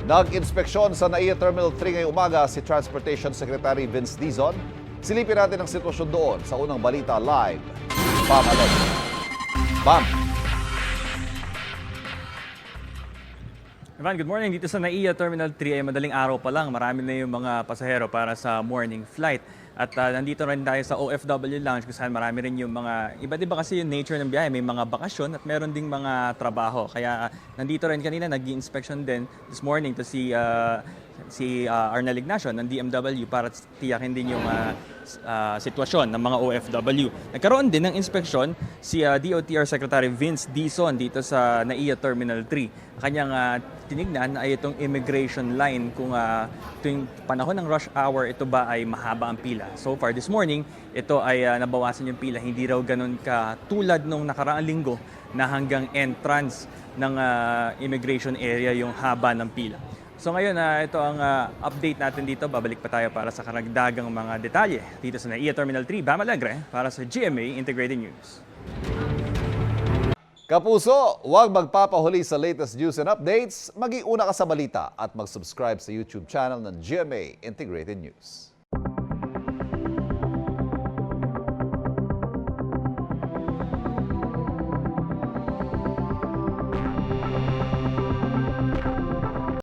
Nag-inspeksyon sa NAIA Terminal 3 ngayong umaga si Transportation Secretary Vince Dizon. Silipin natin ang sitwasyon doon sa unang balita live. Pam Alec. Pam. Ivan, good morning. Dito sa NAIA Terminal 3 ay madaling araw pa lang. Marami na yung mga pasahero para sa morning flight. At nandito rin tayo sa OFW Lounge kung saan marami rin yung mga, iba-iba kasi yung nature ng biyahe. May mga bakasyon at meron ding mga trabaho. Kaya nandito rin kanina, nag-i-inspection din this morning to si Arnel Ignacio ng DMW para tiyakin din yung sitwasyon ng mga OFW. Nagkaroon din ng inspeksyon si DOTR Secretary Vince Dizon dito sa NAIA Terminal 3. Kanyang tinignan ay itong immigration line kung tuwing panahon ng rush hour ito ba ay mahaba ang pila. So far this morning, ito ay nabawasan yung pila. Hindi raw ganun katulad nung nakaraang linggo na hanggang entrance ng immigration area yung haba ng pila. So ngayon, ito ang update natin dito. Babalik pa tayo para sa karagdagang mga detalye dito sa NAIA Terminal 3, Bam Alegre, para sa GMA Integrated News. Kapuso, huwag magpapahuli sa latest news and updates. Mag-iuna ka sa balita at mag-subscribe sa YouTube channel ng GMA Integrated News.